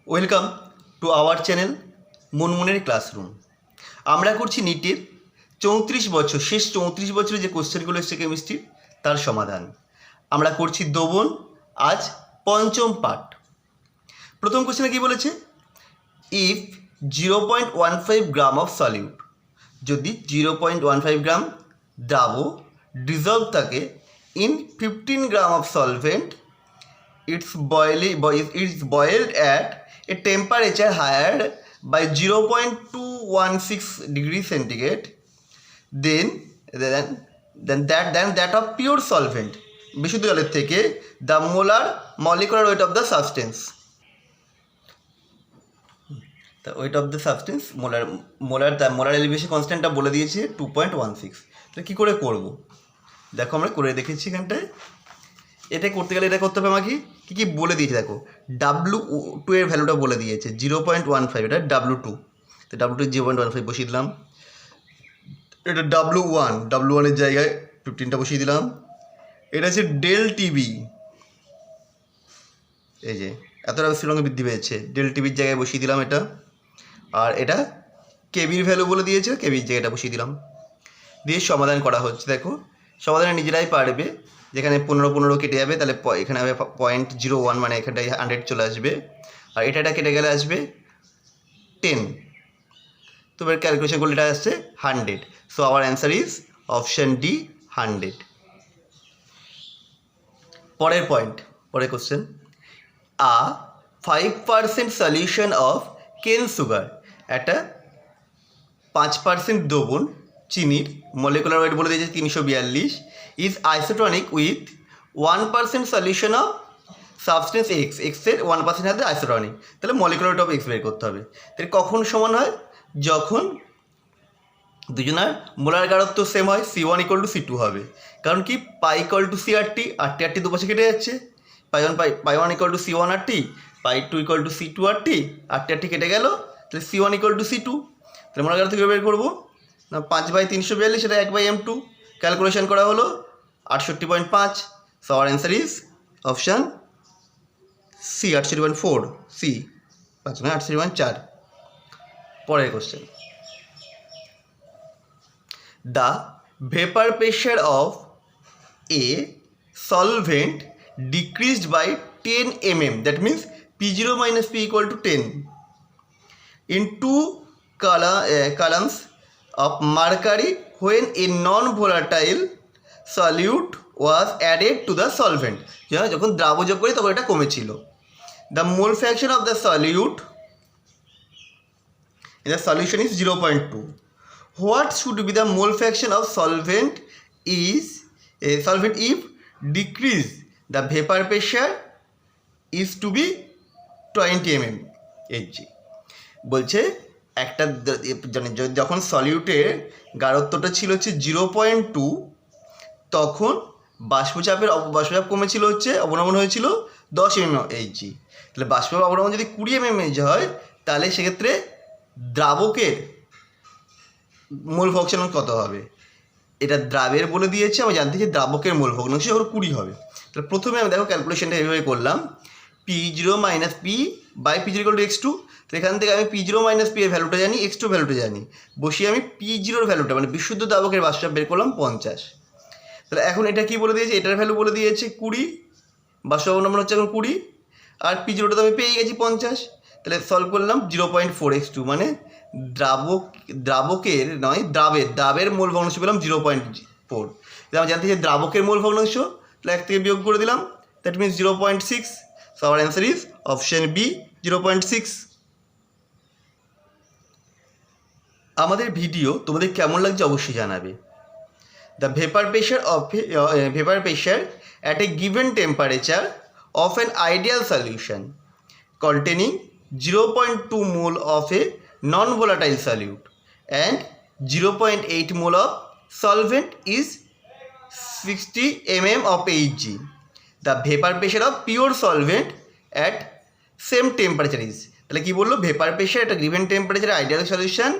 Welcome to our channel মুনমুনের classroom. আমরা করছি নিটের 34 বছর শেষ 34 বছরে যে কোশ্চেনগুলো এসছে কেমিস্ট্রির তার সমাধান। আমরা করছি দোবন, আজ পঞ্চম পার্ট। প্রথম কোশ্চেনে কী বলেছে? ইফ 0.15 গ্রাম অফ সলিউট, যদি 0.15 গ্রাম দ্রাব ডিজলভ থাকে in 15 gram of solvent, it's boiled at a temperature higher by 0.216 degrees centigrade than that of pure solvent, বিশুদ্ধ জলের থেকে, the molecular weight of the substance, the weight of the substance molar elevation কনস্ট্যান্টটা বলে দিয়েছে 2.16। তাহলে কী করে করবো দেখো, আমরা করে দেখেছি এখানটায়। এটা করতে গেলে এটা করতে হবে আমাকে কী কী বলে দিয়েছে দেখো। W2 এর ভ্যালুটা বলে দিয়েছে 0.15, এটা W2, তো W2 0.15 বসিয়ে দিলাম। এটা W1 এর জায়গায় 15টা বসিয়ে দিলাম। এটা হচ্ছে ডেল টিবি, এই যে এতটা শ্রীলঙ্কা বৃদ্ধি পেয়েছে, ডেল টিবির জায়গায় বসিয়ে দিলাম এটা। আর এটা কেবির ভ্যালু বলে দিয়েছে, কেবির জায়গাটা বসিয়ে দিলাম। দিয়ে সমাধান করা হচ্ছে। দেখো সমাধানে নিজেরাই পারবে, যেখানে 15 কেটে যাবে তাহলে এখানে হবে 0.01, মানে এখানটায় 100 চলে আসবে। আর এটা কেটে গেলে আসবে 10, তো এবার ক্যালকুলেশন করলে এটা আসছে 100। So our answer is option D, 100। পরের কোশ্চেন, আ 5% সলিউশন অফ কেন সুগার, একটা 5% দ্রবণ চিনির মলিকুলার ওয়েট বলে দিয়েছে 342, is isotonic with 1% solution of substance x, এক্সের 1% হাতে আইসোটনিক, তাহলে মলিকুলার ওয়েট অফ এক্স বের করতে হবে। তাহলে কখন সমান হয়? যখন দুজনার মোলার গাঢ়ত্ব সেম হয়, C1 = C2 হবে। কারণ কি, পাই ইকুয়াল টু CRT, RT দুপাশে কেটে যাচ্ছে, পাই1 = C1 RT, পাই2 = C2 RT, RT কেটে গেল, তাহলে C1 = C2। তাহলে মোলার গাঢ়ত্ব কীভাবে বের করবো না, 5/342, সেটা 1/m2, ক্যালকুলেশন করা হলো 68.5। So our answer is option C, 68.4, C, 68.4। পরের question, the vapor pressure of a solvent decreased by 10 mm, that means P0 minus P = 10 in 2 columns of mercury when a non-volatile solute was added to the solvent, যখন দ্রাব যোগ করি তখন এটা কমেছিল। the mole fraction of the solute in the solution is 0.2. What should be the mole fraction of solvent if decrease the vapor pressure is to be 20 mm Hg? বলছে একটা যখন সলিউটের গাঢ়ত্বটা ছিল হচ্ছে 0.2, তখন বাষ্পচাপ কমেছিল হচ্ছে, অবনমন হয়েছিল 10 mm Hg। তাহলে বাষ্পের অবনমন যদি 20 mm Hg হয়, তাহলে সেক্ষেত্রে দ্রাবকের মোল ভগ্নাংশ কত হবে? এটা দ্রাবের বলে দিয়েছে, আমি জানতে চাই দ্রাবকের মোল ভগ্নাংশ যখন 20 হবে। তাহলে প্রথমে আমি দেখো ক্যালকুলেশনটা এইভাবে করলাম, P0 - P by P0 = x2। তো এখান থেকে আমি P0 - P এর ভ্যালুটা জানি, x2 ভ্যালুটা জানি, বসিয়ে আমি P0 ভ্যালুটা মানে বিশুদ্ধ দ্রাবকের বাষ্পচাপ বের করলাম 50। তাহলে এখন এটা কি বলে দিয়েছে? এটার ভ্যালু বলে দিয়েছে 20, বাষ্প অবনমন হচ্ছে এখন 20, আর P0টা তো আমি পেয়ে গেছি 50। তাহলে সলভ করলাম 0.4 x2, মানে দ্রাবের মোল ভগ্নাংশ পেলাম 0.4। আমি জানতে চাই দ্রাবকের মোল ভগ্নাংশ, তাহলে 1 থেকে বিয়োগ করে দিলাম, that means 0.6। So our answer is option B, 0.6। আমাদের ভিডিও তোমাদের কেমন লাগছে অবশ্যই জানাবে। The vapor pressure at a given temperature of an ideal solution containing 0.2 mole of a non-volatile solute and 0.8 mole of solvent is 60 mm of Hg. The vapor pressure of pure solvent at same temperature is, তাহলে কি বললো, vapour pressure একটা given temperature ideal solution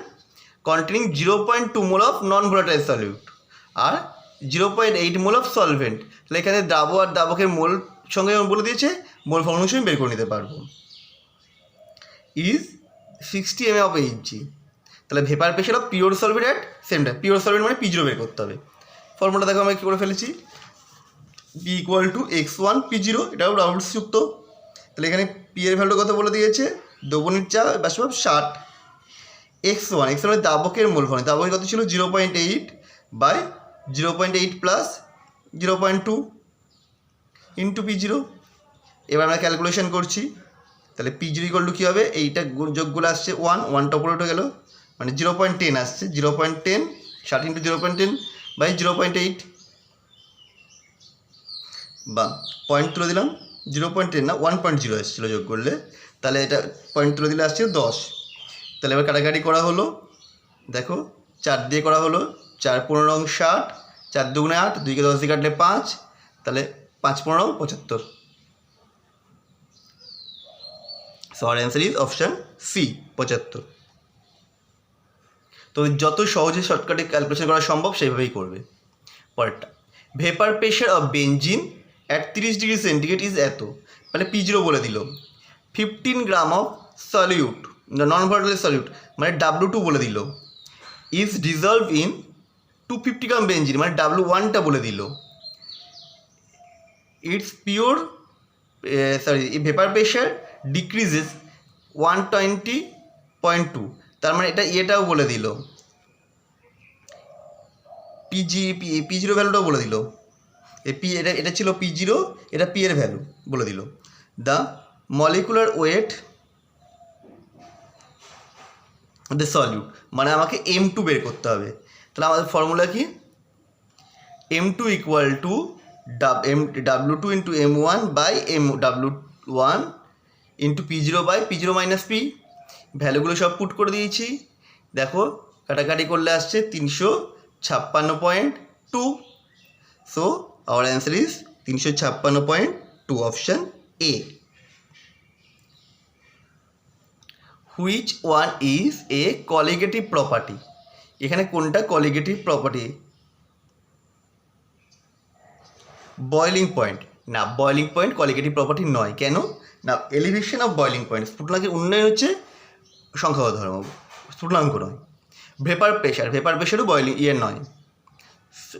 containing 0.2 mole of non volatile solute আর 0.8 mole of solvent. তাহলে এখানে দ্রাবক আর দ্রাবকের মোল সঙ্গে বলে দিয়েছে, মোল ভগ্নাংশ আমি বের করে নিতে পারবো। Is 60 ml of Hg। তাহলে vapour pressure of pure solvent at same time, pure solvent মানে P0 বের করতে হবে। ফর্মুলা দেখো আমরা কী করে ফেলেছি, P equal to x1 P0, এটাও রাউন্ডস যুক্ত। তাহলে এখানে P এর ভ্যালু কত বলে দিয়েছে, দ্রবণের চাপ বাষ্প 60, x1 দাবকের মোল ভর, দাবকের কত ছিল 0.8 বাই 0.8 প্লাস 0.2 ইন্টু P0। এবার আমরা ক্যালকুলেশন করছি, তাহলে P0 ইকুয়াল টু কী হবে, এইটা যোগগুলো আসছে 1টা উপরে উঠে গেল, মানে 0.10 আসছে, 0.10 60 ইন্টু 0.10 বাই 0.8, বা পয়েন্ট তুলে দিলাম, 0.10 না 1.0 এসেছিলো যোগ করলে, তাহলে এটা পয়েন্ট তুলে দিলে আসছে 10। তাহলে এবার কাটাকাটি করা হলো, দেখো 4 দিয়ে করা হলো, 4 15 60, 4 দুগুণে 8, 2কে 10 দিয়ে কাটলে 5, তাহলে 5 15 75। So our answer is option C 75। তো যত সহজে শর্টকাটে ক্যালকুলেশন করা সম্ভব সেইভাবেই করবে। পরেরটা, vapour pressure of benzene at 30 degree centigrade is এত, মানে P0 বলে দিল। 15 gram of solute, non volatile solute মানে W2 বলে দিল, is dissolve in 250 gram benzene মানে W1টা বলে দিল। It's pure vapour pressure decreases 120.2, তার মানে এটা এটাও বলে দিল, P0 ভ্যালুটাও বলে দিল, এটা ছিল P0, এটা P এর ভ্যালু বলে দিল। The molecular weight the solute, মানে আমাকে M2 বের করতে হবে। তাহলে আমাদের ফর্মুলা কি, M2 equal to W2 into M1 by W1 into P0 by P0 minus P। ভ্যালুগুলো সব পুট করে দিয়েছি, দেখো কাটাকাটি করলে আসছে 356.2। So our answer is 356.2, option A. Which one is a colligative property, এখানে কোনটা কলিগেটিভ প্রপার্টি, বয়লিং পয়েন্ট না, বয়লিং পয়েন্ট কলিগেটিভ প্রপার্টি নয়। কেন না, এলিভেশন অফ বয়লিং পয়েন্ট, স্ফুটনাঙ্কের উন্নয়ন হচ্ছে সংখ্যাগত ধর্ম, স্ফুটনাঙ্ক নয়। ভেপার প্রেশারও বয়লিং নয়,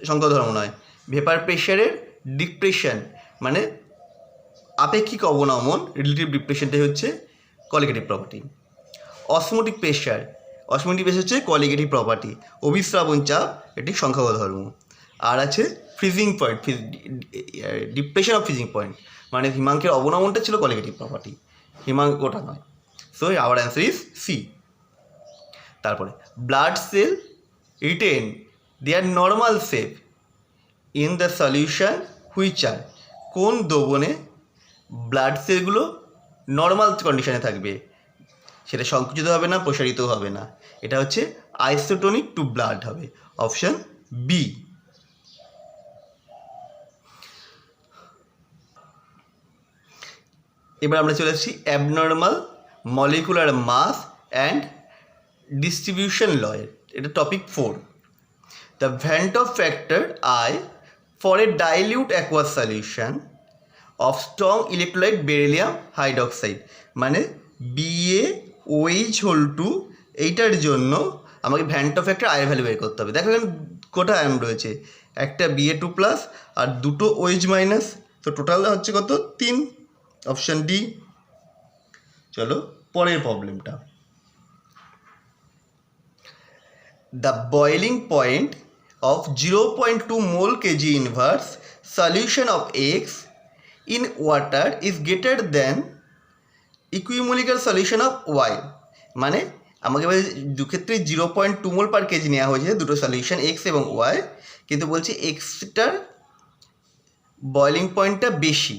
সংখ্যাগত ধর্ম নয়। ভেপার প্রেশারের ডিপ্রেশন মানে আপেক্ষিক অবনমন, রিলেটিভ ডিপ্রেশনটাই হচ্ছে কলিগেটিভ প্রপার্টি। অসমোটিক প্রেশার হচ্ছে কলিগেটিভ প্রপার্টি, অভিস্রাবণ চাপ এটি সংখ্যাগত ধর্ম। আর আছে freezing point, depression of freezing point মানে হিমাঙ্কের অবনমনটা ছিল কলিগেটিভ প্রপার্টি, হিমাঙ্কটা নয়। So our answer is C. তারপরে blood cell retain their normal shape in the solution which are, কোন দ্রবণে ব্লাড সেলগুলো নর্মাল কন্ডিশনে থাকবে, সেটা সংকুচিত হবে না, প্রসারিত হবে না, এটা হচ্ছে আইসোটোনিক টু ব্লাড হবে, অপশান বি। এবার আমরা চলে আসছি abnormal molecular mass and distribution লয়ের, এটা topic 4। The van't of factor I for a dilute aqueous solution of strong electrolyte beryllium hydroxide, মানে BaOH2, এইটার জন্য আমাকে ভ্যান্ট অফ ফ্যাক্টর আয়ের ভ্যালু বের করতে হবে। দেখো এখানে কটা আয়ন রয়েছে, একটা Ba2+ আর দুটো OH-, তো টোটাল হচ্ছে কত, 3, অপশান ডি। চলো পরের প্রবলেমটা, the boiling point of 0.2 mol kg inverse solution of X in water is greater than equimolar solution of Y, মানে আমাকে দুক্ষেত্রে 0.2 mol per kg নেওয়া হয়েছে দুটো সলিউশন X এবং Y, কিন্তু বলছি Xটার বয়লিং পয়েন্টটা বেশি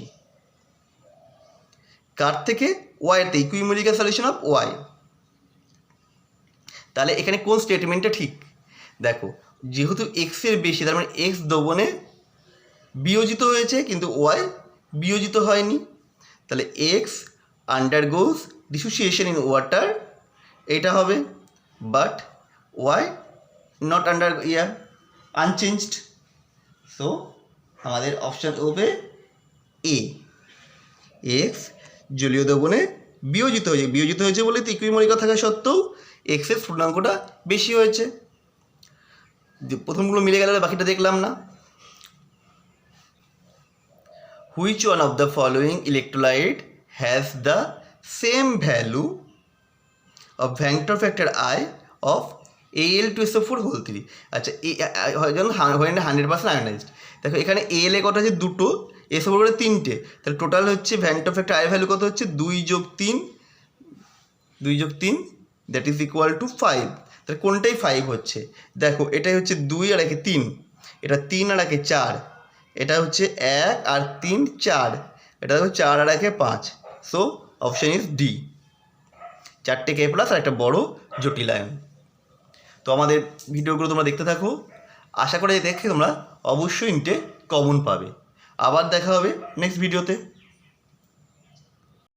কার থেকে, ওয়াইতে, ইকুইমোলিকাল সলিউশন অফ ওয়াই। তাহলে এখানে কোন স্টেটমেন্টটা ঠিক, দেখো যেহেতু এক্সের বেশি তার মানে এক্স দ্রবণে বিয়োজিত হয়েছে কিন্তু ওয়াই বিয়োজিত হয়নি, তাহলে X undergoes dissociation in water, এইটা হবে, but Y not unchanged. So আমাদের অপশান হবে এ, এক্স জলীয় দ্রবণে বিয়োজিত হয়েছে বলে তো ইকুইমরিকা থাকা সত্ত্বেও এক্সের স্ফুটনাঙ্কটা বেশি হয়েছে। প্রথমগুলো মিলে গেলে বাকিটা দেখলাম না। Which one of the following electrolyte has the same value of vector factor I of Al2SO4 whole 3। আচ্ছা যেমন 100% আয়োনাইজড। দেখো এখানে Al কটা হচ্ছে দুটো, SO4 করে তিনটে, তাহলে টোটাল হচ্ছে ভেক্টর ফ্যাক্টর আই ভ্যালু কত হচ্ছে 2+3 দ্যাট ইজ ইকুয়াল টু 5। তাহলে কোনটাই 5 হচ্ছে? দেখো এটাই হচ্ছে 2 আর একে 3, এটা 3 আর একে 4, এটা হচ্ছে 1 আর 3 4, এটা দেখো 4 আর একে 5। সো অপশান ইজ ডি, 4টে K+ আর একটা বড় জটিল আয়ন। তো আমাদের ভিডিওগুলো তোমরা দেখতে থাকো, আশা করে দেখে তোমরা অবশ্যই ইন্টে কমন পাবে। আবার দেখা হবে নেক্সট ভিডিওতে।